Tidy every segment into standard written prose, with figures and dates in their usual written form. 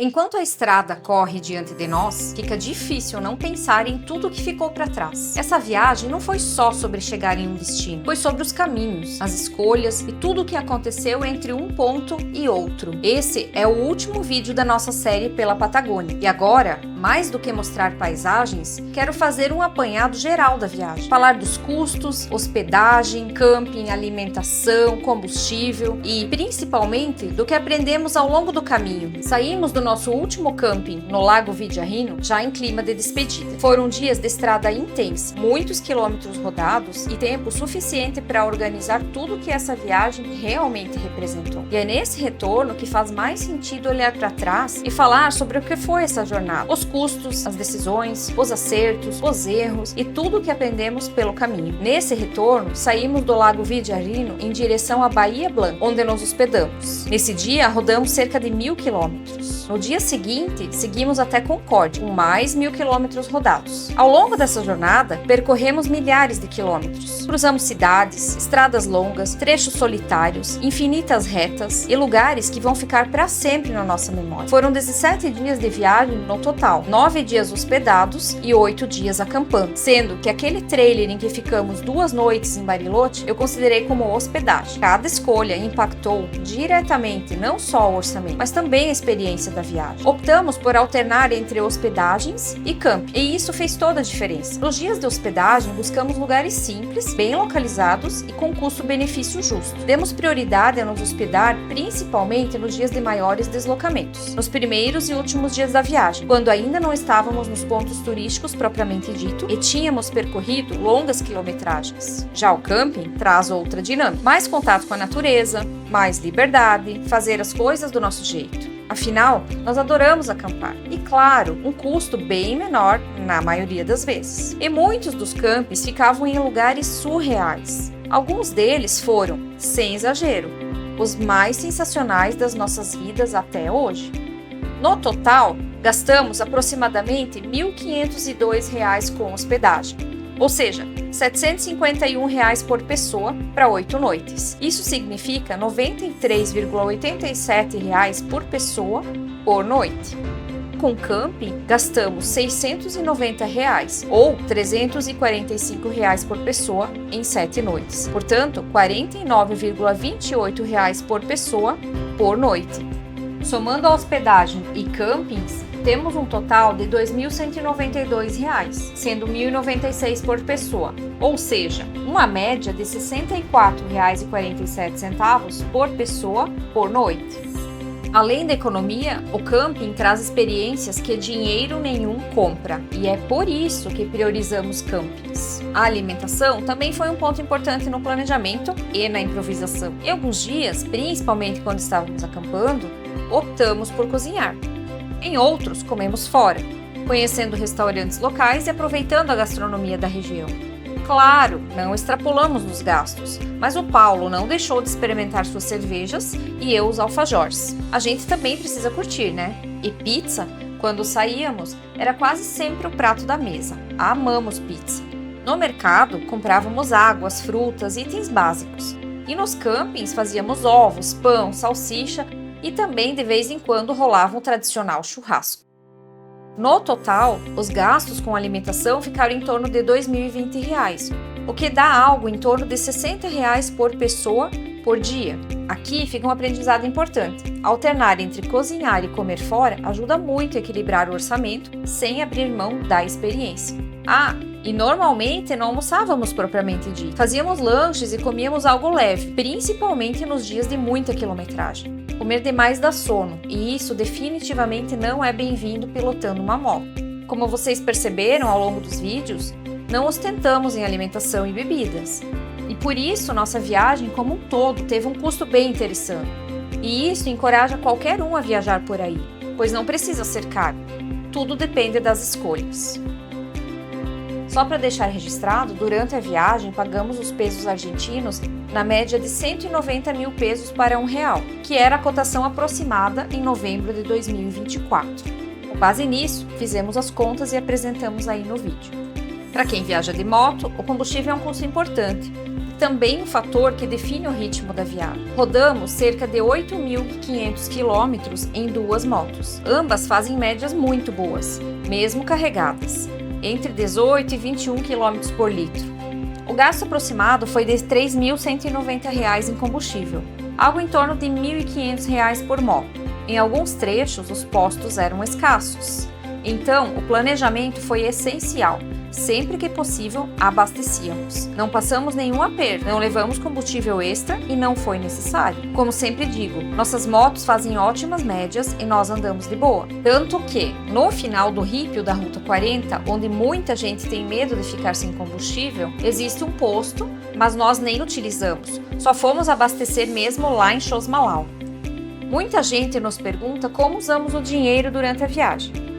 Enquanto a estrada corre diante de nós, fica difícil não pensar em tudo o que ficou para trás. Essa viagem não foi só sobre chegar em um destino, foi sobre os caminhos, as escolhas e tudo o que aconteceu entre um ponto e outro. Esse é o último vídeo da nossa série pela Patagônia. E agora, mais do que mostrar paisagens, quero fazer um apanhado geral da viagem. Falar dos custos, hospedagem, camping, alimentação, combustível e, principalmente, do que aprendemos ao longo do caminho. Saímos do nosso último camping no Lago Vidiarrino já em clima de despedida. Foram dias de estrada intensa, muitos quilômetros rodados e tempo suficiente para organizar tudo que essa viagem realmente representou. E é nesse retorno que faz mais sentido olhar para trás e falar sobre o que foi essa jornada, os custos, as decisões, os acertos, os erros e tudo o que aprendemos pelo caminho. Nesse retorno, saímos do Lago Vidiarrino em direção à Bahia Blanca, onde nos hospedamos. Nesse dia, rodamos cerca de 1.000 quilômetros. No dia seguinte, seguimos até Concórdia, com mais 1.000 quilômetros rodados. Ao longo dessa jornada, percorremos milhares de quilômetros. Cruzamos cidades, estradas longas, trechos solitários, infinitas retas e lugares que vão ficar para sempre na nossa memória. Foram 17 dias de viagem no total, 9 dias hospedados e 8 dias acampando, sendo que aquele trailer em que ficamos 2 noites em Bariloche eu considerei como hospedagem. Cada escolha impactou diretamente não só o orçamento, mas também a experiência da viagem. Optamos por alternar entre hospedagens e camping, e isso fez toda a diferença. Nos dias de hospedagem, buscamos lugares simples, bem localizados e com custo-benefício justo. Demos prioridade a nos hospedar principalmente nos dias de maiores deslocamentos, nos primeiros e últimos dias da viagem, quando ainda não estávamos nos pontos turísticos propriamente dito e tínhamos percorrido longas quilometragens. Já o camping traz outra dinâmica, mais contato com a natureza, mais liberdade, fazer as coisas do nosso jeito. Afinal, nós adoramos acampar. E claro, um custo bem menor na maioria das vezes. E muitos dos campings ficavam em lugares surreais. Alguns deles foram, sem exagero, os mais sensacionais das nossas vidas até hoje. No total, gastamos aproximadamente R$ 1.502 com hospedagem, ou seja, R$ 751 por pessoa para 8 noites. Isso significa R$ 93,87 por pessoa por noite. Com camping, gastamos R$ 690 ou R$ 345 por pessoa em 7 noites. Portanto, R$ 49,28 por pessoa por noite. Somando a hospedagem e campings, temos um total de R$ 2.192, sendo R$ 1.096 por pessoa, ou seja, uma média de R$ 64,47 por pessoa por noite. Além da economia, o camping traz experiências que dinheiro nenhum compra, e é por isso que priorizamos campings. A alimentação também foi um ponto importante no planejamento e na improvisação. Em alguns dias, principalmente quando estávamos acampando, optamos por cozinhar. Em outros, comemos fora, conhecendo restaurantes locais e aproveitando a gastronomia da região. Claro, não extrapolamos nos gastos, mas o Paulo não deixou de experimentar suas cervejas e eu os alfajores. A gente também precisa curtir, né? E pizza, quando saíamos, era quase sempre o prato da mesa. Amamos pizza. No mercado, comprávamos águas, frutas, itens básicos. E nos campings fazíamos ovos, pão, salsicha e também de vez em quando rolava um tradicional churrasco. No total, os gastos com alimentação ficaram em torno de R$ 2.020, o que dá algo em torno de R$ 60 por pessoa por dia. Aqui fica um aprendizado importante. Alternar entre cozinhar e comer fora ajuda muito a equilibrar o orçamento sem abrir mão da experiência. E normalmente não almoçávamos propriamente dito. Fazíamos lanches e comíamos algo leve, principalmente nos dias de muita quilometragem. Comer demais dá sono, e isso definitivamente não é bem-vindo pilotando uma moto. Como vocês perceberam ao longo dos vídeos, não ostentamos em alimentação e bebidas. E por isso nossa viagem como um todo teve um custo bem interessante. E isso encoraja qualquer um a viajar por aí, pois não precisa ser caro. Tudo depende das escolhas. Só para deixar registrado, durante a viagem pagamos os pesos argentinos na média de 190 mil pesos para R$1, que era a cotação aproximada em novembro de 2024. Com base nisso, fizemos as contas e apresentamos aí no vídeo. Para quem viaja de moto, o combustível é um custo importante, também um fator que define o ritmo da viagem. Rodamos cerca de 8.500 quilômetros em 2 motos. Ambas fazem médias muito boas, mesmo carregadas, entre 18 e 21 km por litro. O gasto aproximado foi de R$ 3.190 em combustível, algo em torno de R$ 1.500 por moto. Em alguns trechos, os postos eram escassos. Então, o planejamento foi essencial. Sempre que possível, abastecíamos. Não passamos nenhum aperto, não levamos combustível extra e não foi necessário. Como sempre digo, nossas motos fazem ótimas médias e nós andamos de boa. Tanto que, no final do ripio da Ruta 40, onde muita gente tem medo de ficar sem combustível, existe um posto, mas nós nem utilizamos. Só fomos abastecer mesmo lá em Chosmalau. Muita gente nos pergunta como usamos o dinheiro durante a viagem.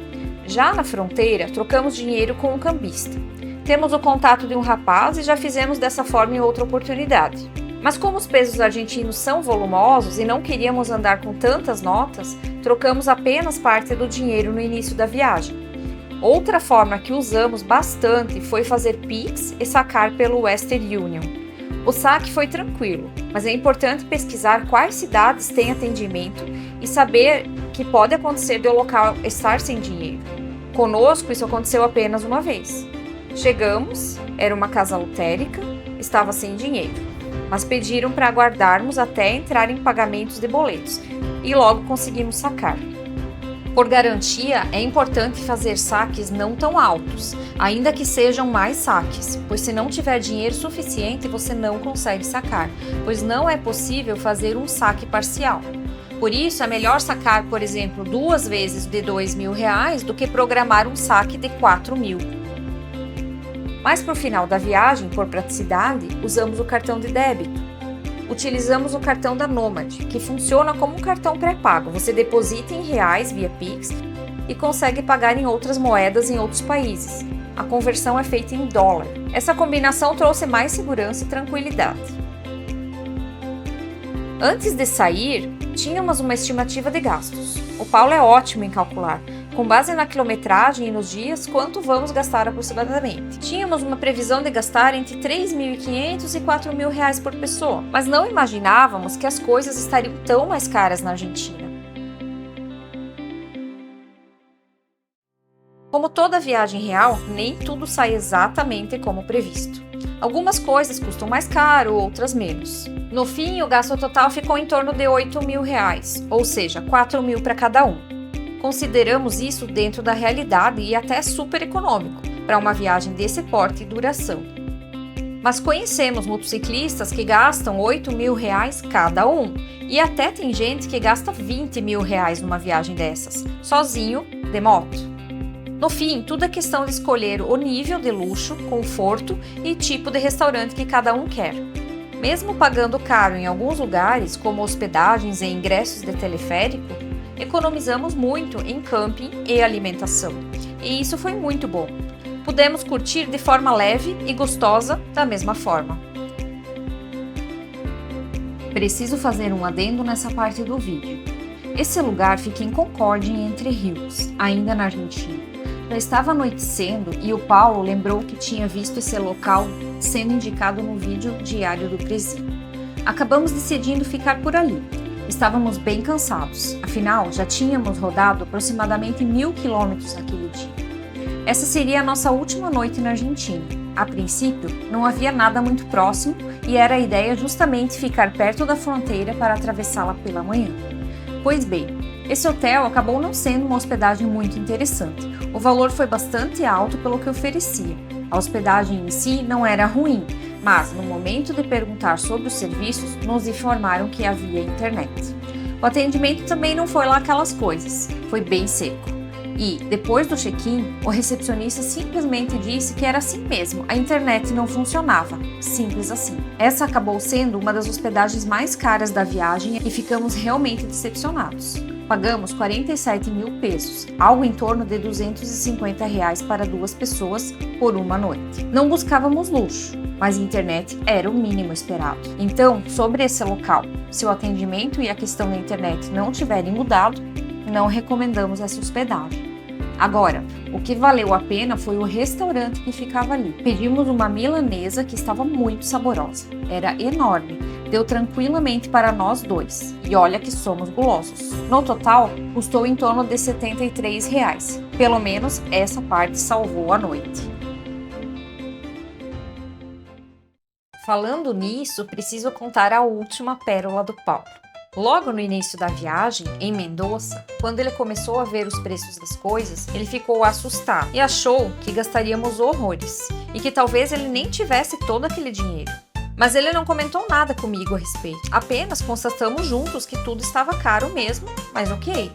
Já na fronteira, trocamos dinheiro com um cambista. Temos o contato de um rapaz e já fizemos dessa forma em outra oportunidade. Mas como os pesos argentinos são volumosos e não queríamos andar com tantas notas, trocamos apenas parte do dinheiro no início da viagem. Outra forma que usamos bastante foi fazer Pix e sacar pelo Western Union. O saque foi tranquilo, mas é importante pesquisar quais cidades têm atendimento e saber que pode acontecer de o local estar sem dinheiro. Conosco isso aconteceu apenas uma vez. Chegamos, era uma casa lotérica, estava sem dinheiro, mas pediram para aguardarmos até entrar em pagamentos de boletos e logo conseguimos sacar. Por garantia, é importante fazer saques não tão altos, ainda que sejam mais saques, pois se não tiver dinheiro suficiente você não consegue sacar, pois não é possível fazer um saque parcial. Por isso, é melhor sacar, por exemplo, 2 vezes de R$ 2.000 do que programar um saque de R$ 4.000. Mas para o final da viagem, por praticidade, usamos o cartão de débito. Utilizamos o cartão da Nomad, que funciona como um cartão pré-pago. Você deposita em reais via Pix e consegue pagar em outras moedas em outros países. A conversão é feita em dólar. Essa combinação trouxe mais segurança e tranquilidade. Antes de sair, tínhamos uma estimativa de gastos. O Paulo é ótimo em calcular, com base na quilometragem e nos dias, quanto vamos gastar aproximadamente. Tínhamos uma previsão de gastar entre R$ 3.500 e R$ 4.000 por pessoa, mas não imaginávamos que as coisas estariam tão mais caras na Argentina. Como toda viagem real, nem tudo sai exatamente como previsto. Algumas coisas custam mais caro, outras menos. No fim, o gasto total ficou em torno de R$ 8.000, ou seja, R$ 4.000 para cada um. Consideramos isso dentro da realidade e até super econômico para uma viagem desse porte e duração. Mas conhecemos motociclistas que gastam R$ 8.000 cada um e até tem gente que gasta R$ 20.000 numa viagem dessas, sozinho, de moto. No fim, tudo é questão de escolher o nível de luxo, conforto e tipo de restaurante que cada um quer. Mesmo pagando caro em alguns lugares, como hospedagens e ingressos de teleférico, economizamos muito em camping e alimentação. E isso foi muito bom. Pudemos curtir de forma leve e gostosa da mesma forma. Preciso fazer um adendo nessa parte do vídeo. Esse lugar fica em Concórdia, Entre Rios, ainda na Argentina. Já estava anoitecendo e o Paulo lembrou que tinha visto esse local sendo indicado no vídeo diário do Prezinho. Acabamos decidindo ficar por ali. Estávamos bem cansados, afinal já tínhamos rodado aproximadamente 1.000 quilômetros naquele dia. Essa seria a nossa última noite na Argentina. A princípio, não havia nada muito próximo e era a ideia justamente ficar perto da fronteira para atravessá-la pela manhã. Pois bem, esse hotel acabou não sendo uma hospedagem muito interessante. O valor foi bastante alto pelo que oferecia. A hospedagem em si não era ruim, mas no momento de perguntar sobre os serviços, nos informaram que havia internet. O atendimento também não foi lá aquelas coisas, foi bem seco. E, depois do check-in, o recepcionista simplesmente disse que era assim mesmo, a internet não funcionava. Simples assim. Essa acabou sendo uma das hospedagens mais caras da viagem e ficamos realmente decepcionados. Pagamos 47.000 pesos, algo em torno de R$ 250 para 2 pessoas por uma noite. Não buscávamos luxo, mas a internet era o mínimo esperado. Então, sobre esse local, se o atendimento e a questão da internet não tiverem mudado, não recomendamos essa hospedagem. Agora, o que valeu a pena foi o restaurante que ficava ali. Pedimos uma milanesa que estava muito saborosa. Era enorme, deu tranquilamente para nós dois. E olha que somos gulosos. No total, custou em torno de R$ 73. Pelo menos essa parte salvou a noite. Falando nisso, preciso contar a última pérola do Paulo. Logo no início da viagem, em Mendoza, quando ele começou a ver os preços das coisas, ele ficou assustado e achou que gastaríamos horrores e que talvez ele nem tivesse todo aquele dinheiro. Mas ele não comentou nada comigo a respeito, apenas constatamos juntos que tudo estava caro mesmo, mas ok.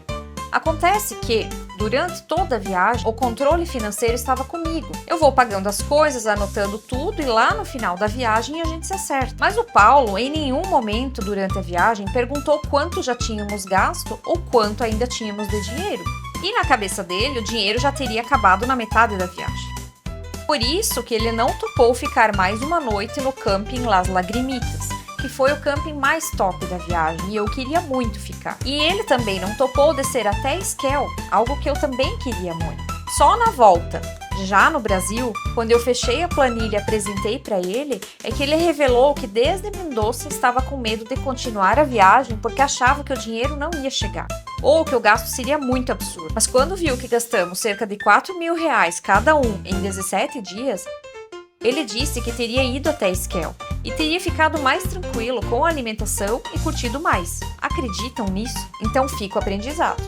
Acontece que, durante toda a viagem, o controle financeiro estava comigo. Eu vou pagando as coisas, anotando tudo e lá no final da viagem a gente se acerta. Mas o Paulo, em nenhum momento durante a viagem, perguntou quanto já tínhamos gasto ou quanto ainda tínhamos de dinheiro. E na cabeça dele, o dinheiro já teria acabado na metade da viagem. Por isso que ele não topou ficar mais uma noite no camping Las Lagrimitas, que foi o camping mais top da viagem e eu queria muito ficar. E ele também não topou descer até Esquel, algo que eu também queria muito. Só na volta, já no Brasil, quando eu fechei a planilha e apresentei para ele, é que ele revelou que desde Mendoza estava com medo de continuar a viagem porque achava que o dinheiro não ia chegar, ou que o gasto seria muito absurdo. Mas quando viu que gastamos cerca de R$ 4.000 cada um em 17 dias, ele disse que teria ido até Esquel e teria ficado mais tranquilo com a alimentação e curtido mais. Acreditam nisso? Então fica o aprendizado.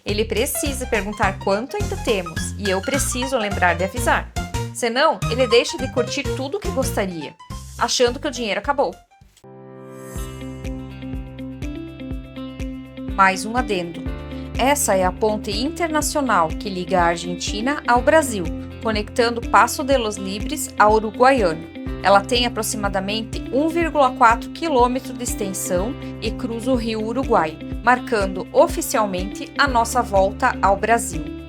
Ele precisa perguntar quanto ainda temos e eu preciso lembrar de avisar. Senão, ele deixa de curtir tudo o que gostaria, achando que o dinheiro acabou. Mais um adendo. Essa é a ponte internacional que liga a Argentina ao Brasil, conectando Paso de los Libres ao Uruguaiano. Ela tem aproximadamente 1,4 km de extensão e cruza o rio Uruguai, marcando oficialmente a nossa volta ao Brasil.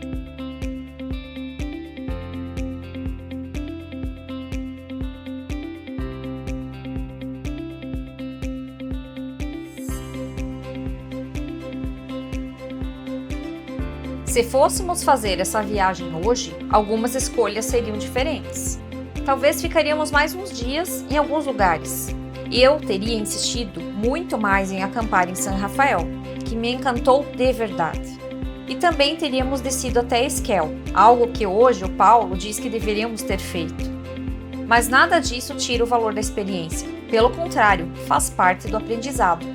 Se fôssemos fazer essa viagem hoje, algumas escolhas seriam diferentes. Talvez ficaríamos mais uns dias em alguns lugares. E eu teria insistido muito mais em acampar em San Rafael, que me encantou de verdade. E também teríamos descido até Esquel, algo que hoje o Paulo diz que deveríamos ter feito. Mas nada disso tira o valor da experiência. Pelo contrário, faz parte do aprendizado.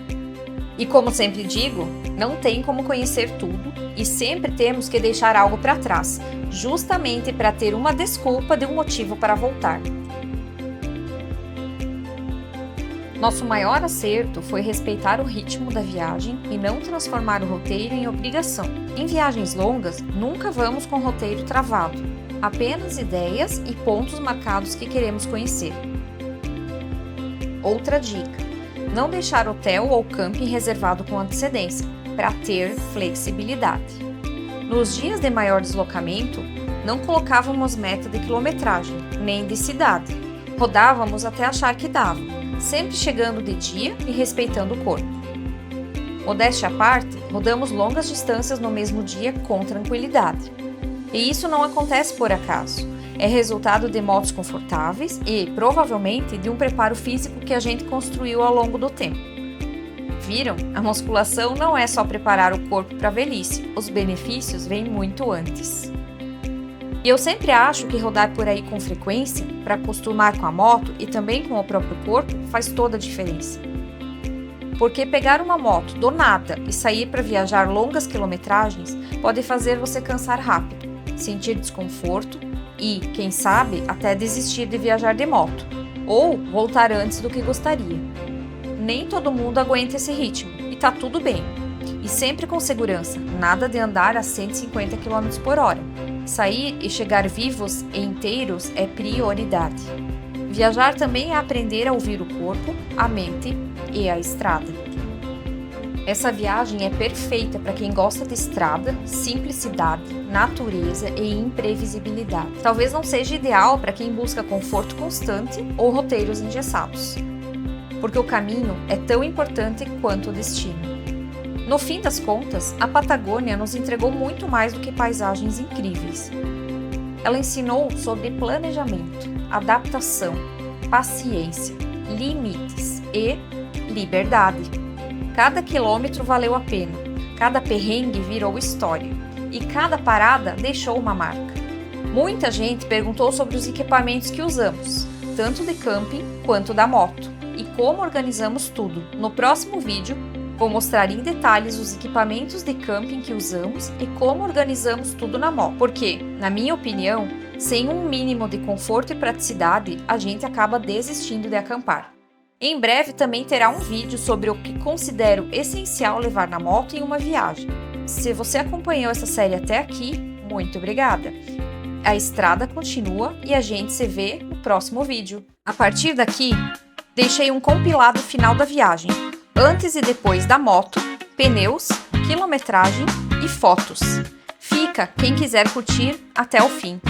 E como sempre digo, não tem como conhecer tudo e sempre temos que deixar algo para trás, justamente para ter uma desculpa de um motivo para voltar. Nosso maior acerto foi respeitar o ritmo da viagem e não transformar o roteiro em obrigação. Em viagens longas, nunca vamos com o roteiro travado, apenas ideias e pontos marcados que queremos conhecer. Outra dica: não deixar hotel ou camping reservado com antecedência, para ter flexibilidade. Nos dias de maior deslocamento, não colocávamos meta de quilometragem, nem de cidade. Rodávamos até achar que dava, sempre chegando de dia e respeitando o corpo. Modéstia à parte, rodamos longas distâncias no mesmo dia com tranquilidade. E isso não acontece por acaso. É resultado de motos confortáveis e, provavelmente, de um preparo físico que a gente construiu ao longo do tempo. Viram? A musculação não é só preparar o corpo para a velhice, os benefícios vêm muito antes. E eu sempre acho que rodar por aí com frequência, para acostumar com a moto e também com o próprio corpo, faz toda a diferença. Porque pegar uma moto do nada e sair para viajar longas quilometragens pode fazer você cansar rápido, sentir desconforto e, quem sabe, até desistir de viajar de moto, ou voltar antes do que gostaria. Nem todo mundo aguenta esse ritmo, e tá tudo bem. E sempre com segurança, nada de andar a 150 km por hora. Sair e chegar vivos e inteiros é prioridade. Viajar também é aprender a ouvir o corpo, a mente e a estrada. Essa viagem é perfeita para quem gosta de estrada, simplicidade, natureza e imprevisibilidade. Talvez não seja ideal para quem busca conforto constante ou roteiros engessados, porque o caminho é tão importante quanto o destino. No fim das contas, a Patagônia nos entregou muito mais do que paisagens incríveis. Ela ensinou sobre planejamento, adaptação, paciência, limites e liberdade. Cada quilômetro valeu a pena, cada perrengue virou história e cada parada deixou uma marca. Muita gente perguntou sobre os equipamentos que usamos, tanto de camping quanto da moto, e como organizamos tudo. No próximo vídeo, vou mostrar em detalhes os equipamentos de camping que usamos e como organizamos tudo na moto, porque, na minha opinião, sem um mínimo de conforto e praticidade, a gente acaba desistindo de acampar. Em breve também terá um vídeo sobre o que considero essencial levar na moto em uma viagem. Se você acompanhou essa série até aqui, muito obrigada! A estrada continua e a gente se vê no próximo vídeo. A partir daqui, deixei um compilado final da viagem, antes e depois da moto, pneus, quilometragem e fotos. Fica quem quiser curtir até o fim.